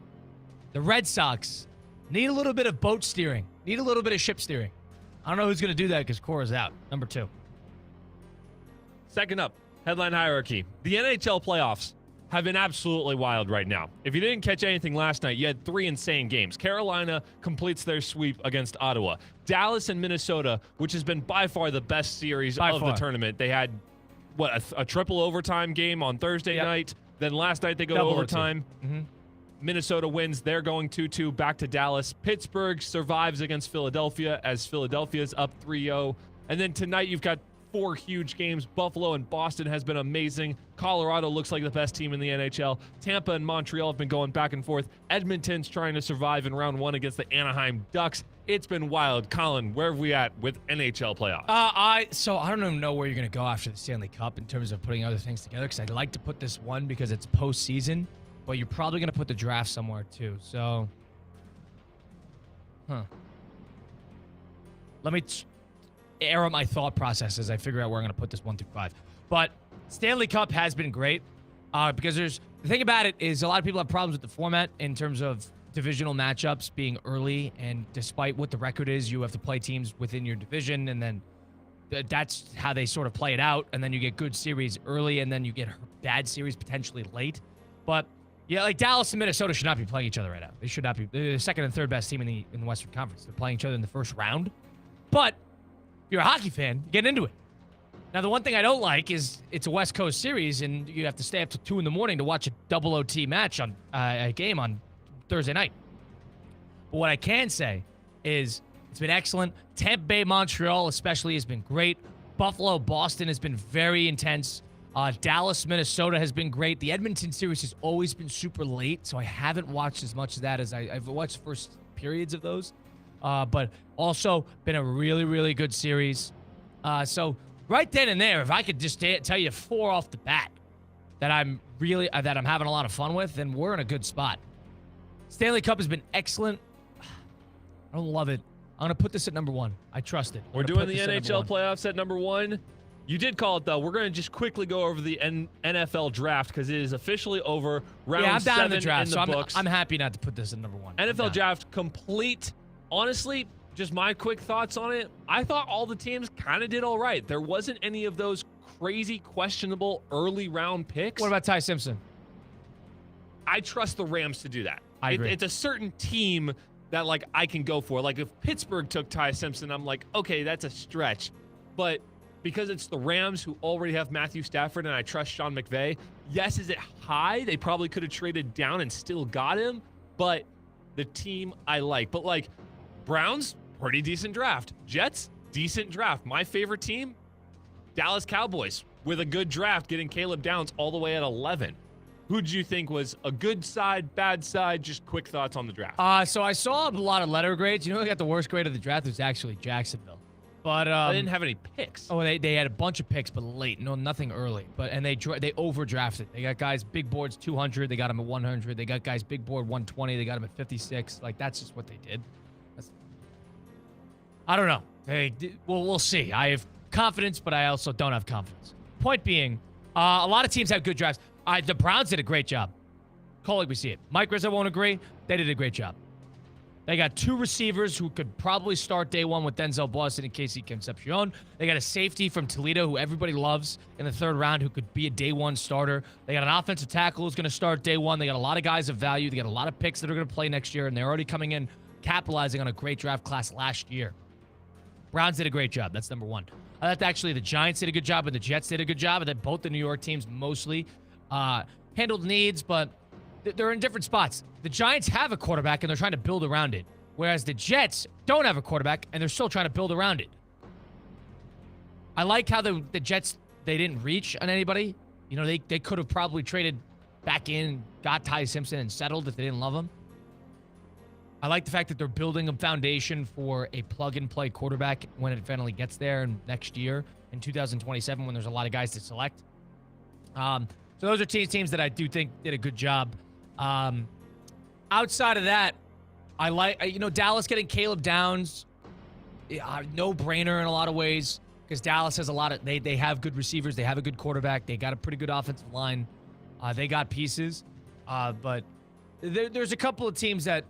C: the Red Sox need a little bit of boat steering. Need a little bit of ship steering. I don't know who's going to do that because Cora's out. Number 2.
D: Second up, headline hierarchy. The NHL playoffs have been absolutely wild right now. If you didn't catch anything last night, you had 3 insane games. Carolina completes their sweep against Ottawa. Dallas and Minnesota, which has been by far the best series of the tournament. They had, a triple overtime game on Thursday night. Then last night they go to overtime. Minnesota wins. They're going 2-2 back to Dallas. Pittsburgh survives against Philadelphia as Philadelphia's up 3-0. And then tonight you've got 4 huge games. Buffalo and Boston has been amazing. Colorado looks like the best team in the NHL. Tampa and Montreal have been going back and forth. Edmonton's trying to survive in round 1 against the Anaheim Ducks. It's been wild. Colin, where are we at with NHL playoffs?
C: So I don't even know where you're going to go after the Stanley Cup in terms of putting other things together, because I'd like to put this one because it's postseason, but you're probably going to put the draft somewhere too. So, let me air out my thought process as I figure out where I'm going to put this 1 through 5. But Stanley Cup has been great because the thing about it is a lot of people have problems with the format in terms of divisional matchups being early, and despite what the record is, you have to play teams within your division, and then that's how they sort of play it out, and then you get good series early, and then you get bad series potentially late. But yeah, like Dallas and Minnesota should not be playing each other right now. They should not be. They're the second and third best team in the Western Conference. They're playing each other in the first round. But if you're a hockey fan, you get into it. Now, the one thing I don't like is it's a West Coast series, and you have to stay up till 2 in the morning to watch a double OT match on a game on Thursday night. But what I can say is it's been excellent. Tampa Bay, Montreal especially has been great. Buffalo, Boston has been very intense. Dallas, Minnesota has been great. The Edmonton series has always been super late, so I haven't watched as much of that as I've watched the first periods of those. But also been a really, really good series. So right then and there, if I could just tell you 4 off the bat that I'm having a lot of fun with, then we're in a good spot. Stanley Cup has been excellent. I don't love it. I'm going to put this at number 1. I trust it.
D: We're doing the NHL playoffs at number 1. You did call it, though. We're going to just quickly go over the NFL draft because it is officially over. Round 7
C: in the draft,
D: in the books.
C: I'm happy not to put this at number 1.
D: NFL draft complete. Honestly, just my quick thoughts on it. I thought all the teams kind of did all right. There wasn't any of those crazy, questionable early round picks.
C: What about Ty Simpson?
D: I trust the Rams to do that.
C: I agree.
D: It's a certain team that, like, I can go for. Like, if Pittsburgh took Ty Simpson, I'm like, okay, that's a stretch. But because it's the Rams who already have Matthew Stafford and I trust Sean McVay, yes, is it high? They probably could have traded down and still got him, but the team I like. But, like, Browns, pretty decent draft. Jets, decent draft. My favorite team, Dallas Cowboys, with a good draft, getting Caleb Downs all the way at 11. Who did you think was a good side, bad side? Just quick thoughts on the draft.
C: So I saw a lot of letter grades. You know who got the worst grade of the draft? It was actually Jacksonville. But
D: they didn't have any picks.
C: Oh, they had a bunch of picks, but late. No, nothing early. And they overdrafted. They got guys big boards 200. They got them at 100. They got guys big board 120. They got them at 56. Like, that's just what they did. I don't know. We'll see. I have confidence, but I also don't have confidence. Point being, a lot of teams have good drafts. The Browns did a great job. Call it we see it. Mike Rizzo won't agree. They did a great job. They got 2 receivers who could probably start day 1 with Denzel Boston and Casey Concepcion. They got a safety from Toledo who everybody loves in the 3rd round who could be a day 1 starter. They got an offensive tackle who's going to start day 1. They got a lot of guys of value. They got a lot of picks that are going to play next year, and they're already coming in capitalizing on a great draft class last year. Browns did a great job. That's number 1. I thought actually the Giants did a good job and the Jets did a good job, and that both the New York teams mostly handled needs, but they're in different spots. The Giants have a quarterback, and they're trying to build around it. Whereas the Jets don't have a quarterback, and they're still trying to build around it. I like how the Jets, they didn't reach on anybody. You know, they could have probably traded back in, got Ty Simpson, and settled if they didn't love him. I like the fact that they're building a foundation for a plug-and-play quarterback when it finally gets there next year in 2027 when there's a lot of guys to select. So those are teams that I do think did a good job. Outside of that, I like, Dallas getting Caleb Downs, no-brainer in a lot of ways because Dallas has a lot of, they have good receivers. They have a good quarterback. They got a pretty good offensive line. They got pieces. But there's a couple of teams that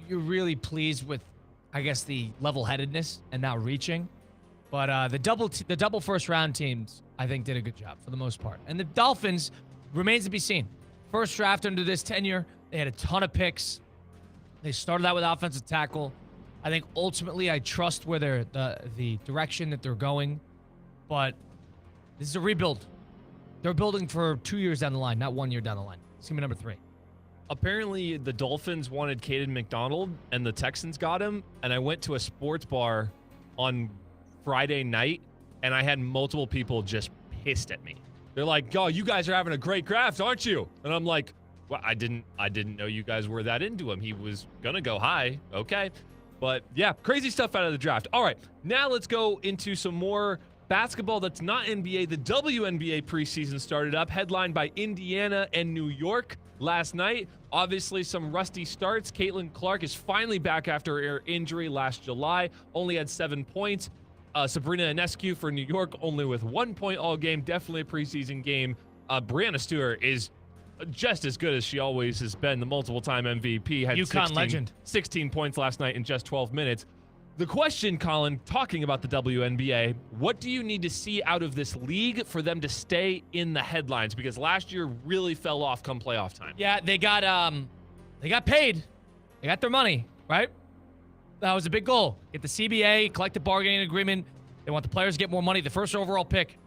C: you're really pleased with, I guess, the level-headedness and not reaching. But the double first-round teams, I think, did a good job for the most part. And the Dolphins remains to be seen. First draft under this tenure, they had a ton of picks. They started out with offensive tackle. I think ultimately I trust where the direction that they're going. But this is a rebuild. They're building for 2 years down the line, not 1 year down the line. It's going to be number 3.
D: Apparently, the Dolphins wanted Caden McDonald, and the Texans got him. And I went to a sports bar on Friday night, and I had multiple people just pissed at me. They're like, "Oh, you guys are having a great draft, aren't you?" And I'm like, "Well, I didn't know you guys were that into him. He was gonna go high, okay." But yeah, crazy stuff out of the draft. All right, now let's go into some more basketball that's not NBA. The WNBA preseason started up, headlined by Indiana and New York last night. Obviously, some rusty starts. Caitlin Clark is finally back after her injury last July. Only had 7 points. Sabrina Ionescu for New York, only with 1 point all game. Definitely a preseason game. Brianna Stewart is just as good as she always has been. The multiple-time MVP had
C: UConn legend.
D: 16 points last night in just 12 minutes. The question, Colin, talking about the WNBA, what do you need to see out of this league for them to stay in the headlines? Because last year really fell off come playoff time.
C: Yeah, they got paid. They got their money, right? That was a big goal. Get the CBA, collective bargaining agreement. They want the players to get more money. The first overall pick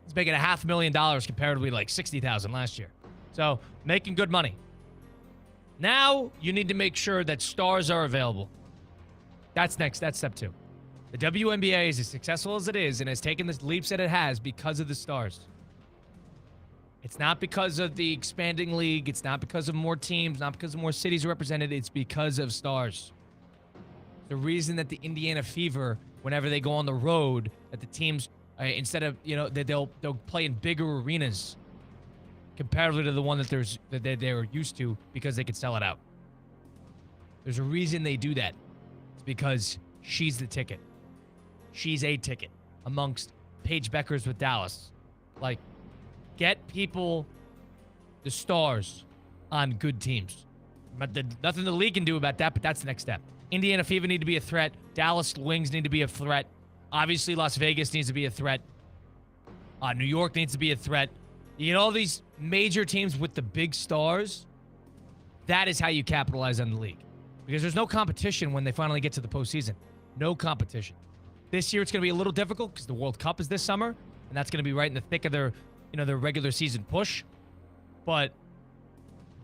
C: is making $500,000 comparatively like $60,000 last year. So making good money. Now you need to make sure that stars are available. That's next. That's step 2. The WNBA is as successful as it is and has taken the leaps that it has because of the stars. It's not because of the expanding league. It's not because of more teams, not because of more cities represented. It's because of stars. The reason that the Indiana Fever, whenever they go on the road, that the teams, instead of, that they'll play in bigger arenas comparatively to the one that they're used to because they could sell it out. There's a reason they do that. It's because she's the ticket. She's a ticket amongst Paige Beckers with Dallas. Like, get people, the stars, on good teams. But nothing the league can do about that, but that's the next step. Indiana Fever need to be a threat. Dallas Wings need to be a threat. Obviously, Las Vegas needs to be a threat. New York needs to be a threat. You know, all these major teams with the big stars, that is how you capitalize on the league. Because there's no competition when they finally get to the postseason. No competition. This year, it's going to be a little difficult because the World Cup is this summer, and that's going to be right in the thick of their regular season push. But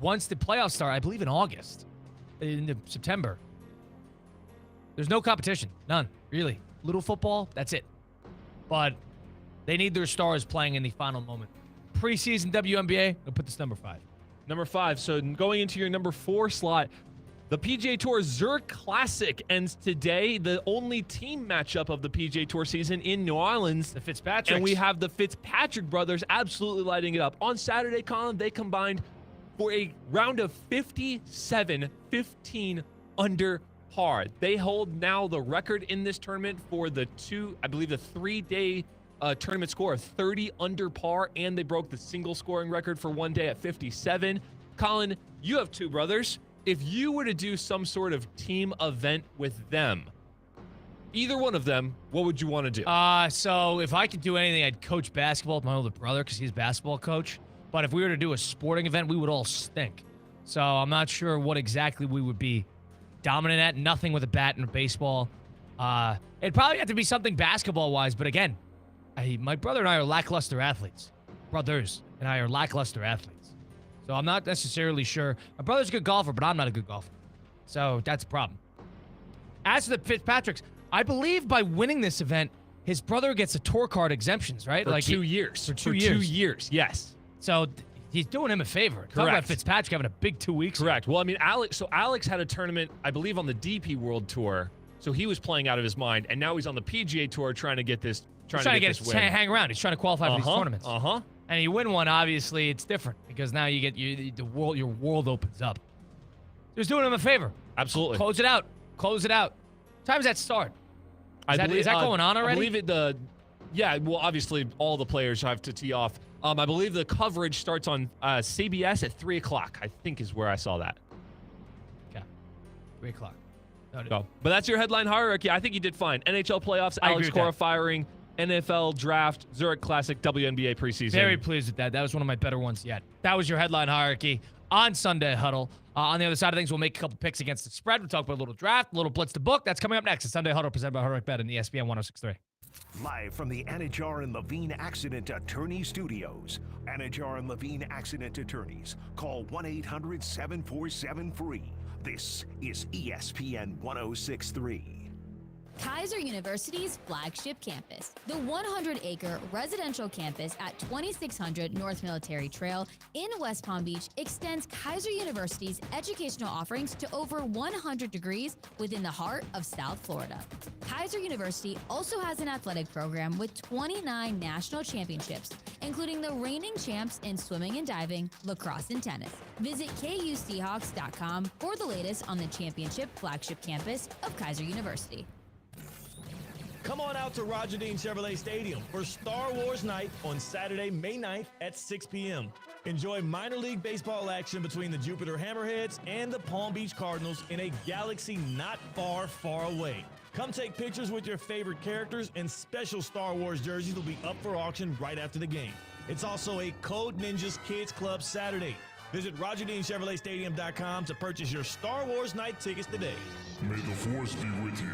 C: once the playoffs start, I believe in August, in September, there's no competition. None, really. Little football, that's it. But they need their stars playing in the final moment. Preseason WNBA, I'll put this number 5.
D: Number 5. So going into your number 4 slot, the PGA Tour Zurich Classic ends today. The only team matchup of the PGA Tour season in New Orleans.
C: The Fitzpatricks.
D: And we have the Fitzpatrick brothers absolutely lighting it up. On Saturday, Colin, they combined for a round of 57, 15 under par. They hold now the record in this tournament for the 3-day tournament score of 30 under par, and they broke the single scoring record for one day at 57. Colin, you have two brothers. If you were to do some sort of team event with them, either one of them, what would you want to do?
C: So if I could do anything, I'd coach basketball with my older brother because he's a basketball coach. But if we were to do a sporting event, we would all stink. So I'm not sure what exactly we would be dominant at. Nothing with a bat and a baseball. It'd probably have to be something basketball-wise. But again, my brother and I are lackluster athletes. Brothers and I are lackluster athletes. So I'm not necessarily sure. My brother's a good golfer, but I'm not a good golfer. So that's a problem. As for the Fitzpatricks, I believe by winning this event, his brother gets a tour card exemptions, right?
D: For 2 years.
C: For 2 years.
D: 2 years, yes.
C: So he's doing him a favor.
D: Correct.
C: Talk about Fitzpatrick having a big 2 weeks.
D: Correct. Well, I mean, Alex had a tournament, I believe, on the DP World Tour. So he was playing out of his mind, and now he's on the PGA Tour trying to get this.
C: Trying to get this win. Hang around. He's trying to qualify for these tournaments. And you win one, obviously, it's different because now you get your world opens up. Just doing him a favor.
D: Absolutely.
C: Close it out. Close it out. What time does that start? Is that going on already?
D: I believe yeah, well, obviously, all the players have to tee off. I believe the coverage starts on CBS at 3 o'clock, I think is where I saw that.
C: Okay. 3 o'clock.
D: No, but that's your headline hierarchy. I think you did fine. NHL playoffs, Alex Cora firing, NFL draft, Zurich Classic, WNBA preseason.
C: Very pleased with that. That was one of my better ones yet. That was your headline hierarchy on Sunday Huddle. On the other side of things, we'll make a couple picks against the spread. We'll talk about a little draft, a little blitz to book. That's coming up next. It's Sunday Huddle presented by Hard Rock Bet and ESPN 106.3.
A: Live from the Anajar and Levine Accident Attorney Studios. Anajar and Levine Accident Attorneys. Call 1-800-747-FREE. This is ESPN 106.3.
L: Kaiser University's flagship campus, the 100-acre residential campus at 2600 North Military Trail in West Palm Beach, extends Kaiser University's educational offerings to over 100 degrees within the heart of South Florida. Kaiser University also has an athletic program with 29 national championships, including the reigning champs in swimming and diving, lacrosse, and tennis. Visit KUSeahawks.com for the latest on the championship flagship campus of Kaiser University.
E: Come on out to Roger Dean Chevrolet Stadium for Star Wars Night on Saturday, May 9th at 6 p.m. Enjoy minor league baseball action between the Jupiter Hammerheads and the Palm Beach Cardinals in a galaxy not far, far away. Come take pictures with your favorite characters, and special Star Wars jerseys will be up for auction right after the game. It's also a Code Ninjas Kids Club Saturday. Visit RogerDeanChevroletStadium.com to purchase your Star Wars Night tickets today.
M: May the Force be with you.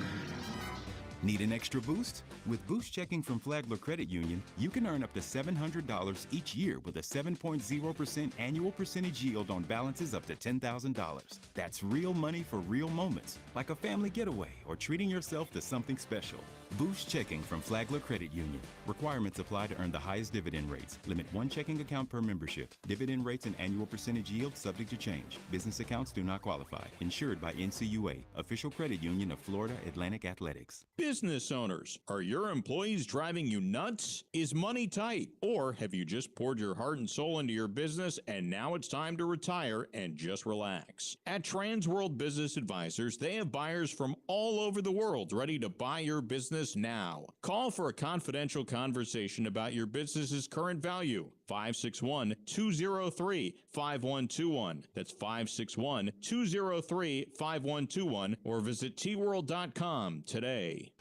N: Need an extra boost? With Boost Checking from Flagler Credit Union, you can earn up to $700 each year with a 7.0% annual percentage yield on balances up to $10,000. That's real money for real moments, like a family getaway or treating yourself to something special. Boost Checking from Flagler Credit Union. Requirements apply to earn the highest dividend rates. Limit one checking account per membership. Dividend rates and annual percentage yield subject to change. Business accounts do not qualify. Insured by NCUA, official credit union of Florida Atlantic Athletics.
O: Business owners, are your employees driving you nuts? Is money tight? Or have you just poured your heart and soul into your business and now it's time to retire and just relax? At Transworld Business Advisors, they have buyers from all over the world ready to buy your business now. Call for a confidential conversation about your business's current value. 561-203-5121. That's 561-203-5121 or visit tworld.com today.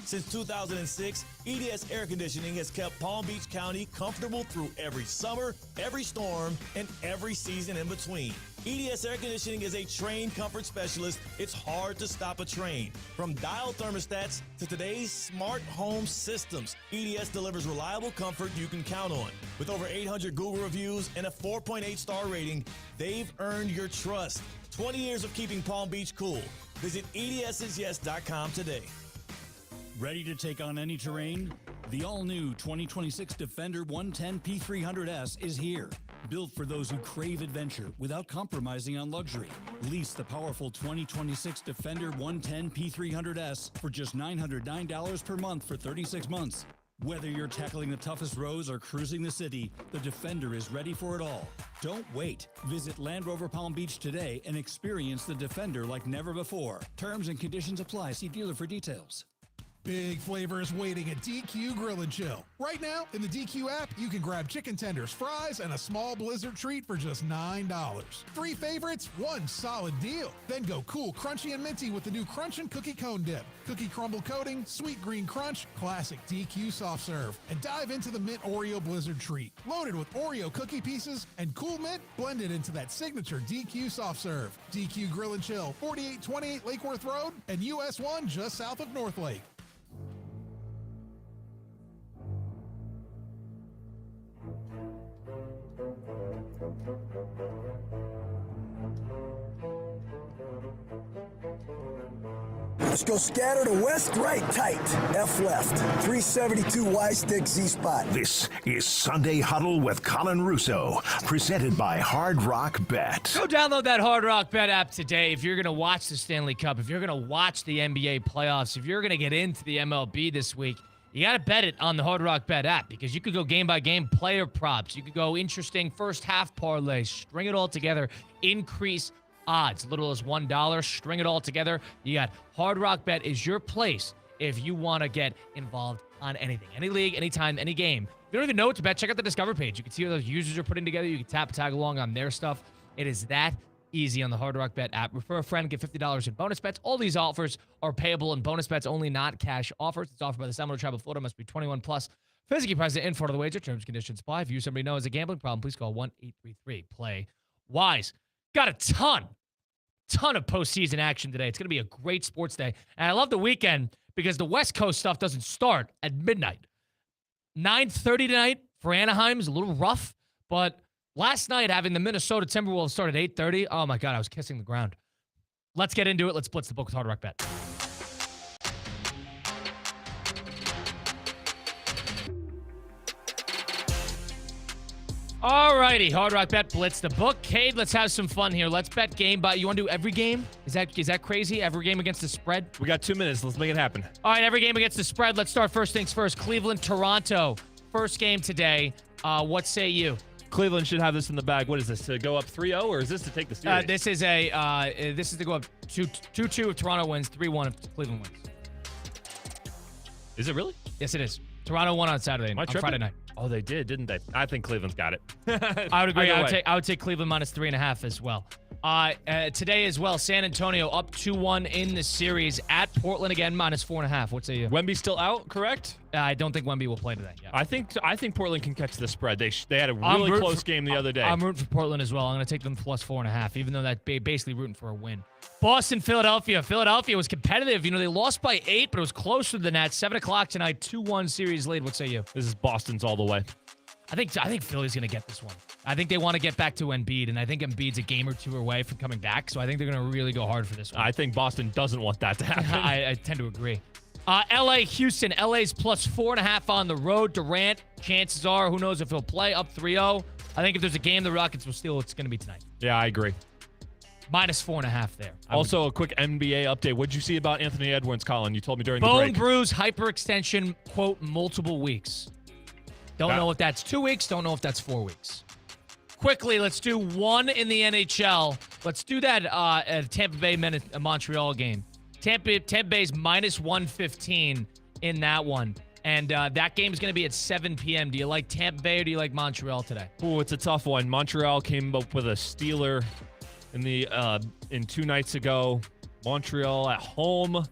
E: Since 2006, EDS Air Conditioning has kept Palm Beach County comfortable through every summer, every storm, and every season in between. EDS Air Conditioning is a trained comfort specialist. It's hard to stop a train. From dial thermostats to today's smart home systems, EDS delivers reliable comfort you can count on. With over 800 Google reviews and a 4.8 star rating, they've earned your trust. 20 years of keeping Palm Beach cool. Visit EDSisyes.com today.
G: Ready to take on any terrain? The all-new 2026 Defender 110 P300S is here. Built for those who crave adventure without compromising on luxury. Lease the powerful 2026 Defender 110 P300S for just $909 per month for 36 months. Whether you're tackling the toughest roads or cruising the city, the Defender is ready for it all. Don't wait. Visit Land Rover Palm Beach today and experience the Defender like never before. Terms and conditions apply. See dealer for details.
P: Big flavor is waiting at DQ Grill and Chill. Right now, in the DQ app, you can grab chicken tenders, fries, and a small Blizzard treat for just $9. 3 favorites, 1 solid deal. Then go cool, crunchy, and minty with the new Crunch and Cookie Cone Dip. Cookie crumble coating, sweet green crunch, classic DQ soft serve. And dive into the Mint Oreo Blizzard treat. Loaded with Oreo cookie pieces and cool mint blended into that signature DQ soft serve. DQ Grill and Chill, 4828 Lake Worth Road and US 1 just south of North Lake.
Q: Let's go scatter to west, right, tight, F left, 372 Y stick, Z spot.
A: This is Sunday Huddle with Colin Russo, presented by Hard Rock Bet.
C: Go download that Hard Rock Bet app today if you're going to watch the Stanley Cup, if you're going to watch the NBA playoffs, if you're going to get into the MLB this week. You got to bet it on the Hard Rock Bet app because you could go game by game player props. You could go interesting first half parlays, string it all together, increase odds, little as $1, string it all together. You got Hard Rock Bet is your place if you want to get involved on anything, any league, anytime, any game. If you don't even know what to bet, check out the Discover page. You can see what those users are putting together. You can tag along on their stuff. It is that easy on the Hard Rock Bet app. Refer a friend, get $50 in bonus bets. All these offers are payable in bonus bets only, not cash offers. It's offered by the Seminole Tribe of Florida. Must be 21 plus. Physically present in Florida. The wager. Terms and conditions apply. If you or somebody knows a gambling problem, please call 1-833-PLAY-WISE. Got a ton of postseason action today. It's going to be a great sports day. And I love the weekend because the West Coast stuff doesn't start at midnight. 9:30 tonight for Anaheim is a little rough, but last night having the Minnesota Timberwolves start at 8:30, oh my God, I was kissing the ground. Let's get into it. Let's blitz the book with Hard Rock Bet. All righty, Hard Rock Bet, blitz the book. Cade, let's have some fun here. Let's bet game by. You want to do every game? Is that crazy? Every game against the spread?
D: We got 2 minutes. Let's make it happen.
C: All right, every game against the spread. Let's start first things first. Cleveland, Toronto. First game today. What say you?
D: Cleveland should have this in the bag. What is this, to go up 3-0, or is this to take the series?
C: This is to go up 2-2 if Toronto wins, 3-1 if Cleveland wins.
D: Is it really?
C: Yes, it is. Toronto won on Saturday, on Friday night.
D: Oh, they did, didn't they? I think Cleveland's got it.
C: I would agree. I would take Cleveland minus 3.5 as well. Today as well, San Antonio up 2-1 in the series at Portland again, minus 4.5. What say you?
D: Wemby's still out, correct?
C: I don't think Wemby will play today. Yeah.
D: I think Portland can catch the spread. They had a really close game the other day.
C: I'm rooting for Portland as well. I'm going to take them plus 4.5, even though that's basically rooting for a win. Boston, Philadelphia. Philadelphia was competitive. You know, they lost by 8, but it was closer than that. 7 o'clock tonight, 2-1 series lead. What say you?
D: This is Boston's all the way.
C: I think Philly's going to get this one. I think they want to get back to Embiid, and I think Embiid's a game or two away from coming back, so I think they're going to really go hard for this one.
D: I think Boston doesn't want that to happen.
C: I tend to agree. LA, Houston. LA's plus 4.5 on the road. Durant, chances are, who knows if he'll play, up 3-0. I think if there's a game the Rockets will steal, it's going to be tonight.
D: Yeah, I agree.
C: Minus 4.5 there.
D: Also, a quick NBA update. What did you see about Anthony Edwards, Colin? You told me during the break.
C: Bone bruise, hyperextension, quote, multiple weeks. Don't know if that's 2 weeks. Don't know if that's 4 weeks. Quickly, let's do one in the NHL. Let's do that Tampa Bay Montreal game. Tampa Bay's minus 115 in that one. And that game is going to be at 7 p.m. Do you like Tampa Bay or do you like Montreal today?
D: Oh, it's a tough one. Montreal came up with a stealer in 2 nights ago. Montreal at home.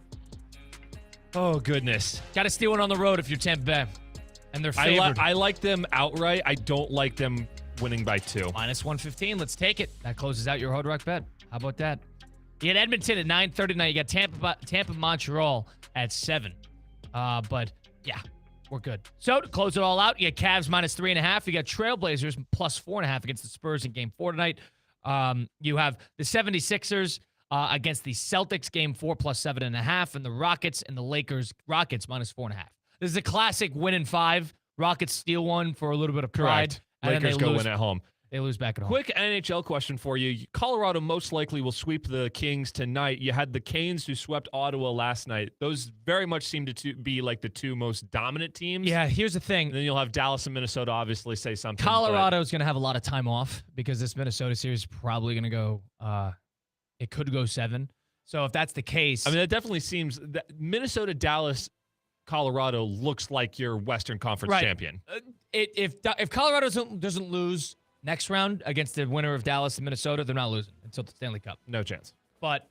D: Oh, goodness.
C: Got to steal one on the road if you're Tampa Bay. And they're favored.
D: I like them outright. I don't like them winning by 2.
C: Minus 115. Let's take it. That closes out your Hard Rock Bet. How about that? You had Edmonton at 9:30 tonight. You got Tampa, Montreal at 7. But yeah, we're good. So to close it all out, you got Cavs minus 3.5. You got Trailblazers plus 4.5 against the Spurs in Game 4 tonight. You have the 76ers against the Celtics Game 4 plus 7.5, and the Rockets and the Lakers. Rockets minus 4.5. This is a classic win in 5. Rockets steal one for a little bit of pride.
D: Correct. Lakers go win at home.
C: They lose back at home.
D: Quick NHL question for you. Colorado most likely will sweep the Kings tonight. You had the Canes who swept Ottawa last night. Those very much seem to be like the 2 most dominant teams.
C: Yeah, here's the thing.
D: And then you'll have Dallas and Minnesota obviously say something.
C: Colorado's going to have a lot of time off because this Minnesota series is probably going to go, it could go 7. So if that's the case.
D: I mean, that definitely seems that Minnesota, Dallas, Colorado looks like your Western Conference champion.
C: If Colorado doesn't lose next round against the winner of Dallas and Minnesota, they're not losing until the Stanley Cup.
D: No chance.
C: But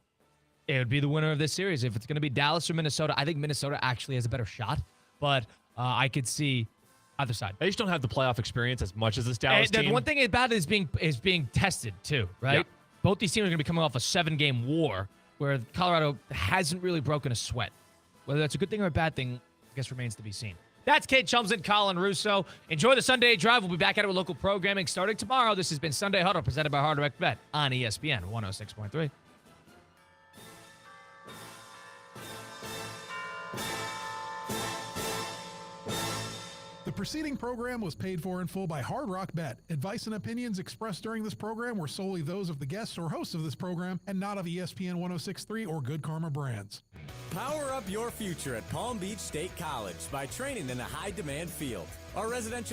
C: it would be the winner of this series. If it's going to be Dallas or Minnesota, I think Minnesota actually has a better shot. But I could see either side.
D: They just don't have the playoff experience as much as this Dallas team.
C: The one thing about it is being tested too, right?
D: Yeah.
C: Both these teams are going to be coming off a 7-game war where Colorado hasn't really broken a sweat. Whether that's a good thing or a bad thing, I guess remains to be seen. That's Kate Chums and Colin Russo. Enjoy the Sunday Drive. We'll be back at it with local programming starting tomorrow. This has been Sunday Huddle presented by Hard Rock Bet on ESPN 106.3.
P: The preceding program was paid for in full by Hard Rock Bet. Advice and opinions expressed during this program were solely those of the guests or hosts of this program and not of ESPN 106.3 or Good Karma Brands.
R: Power up your future at Palm Beach State College by training in a high-demand field. Our residential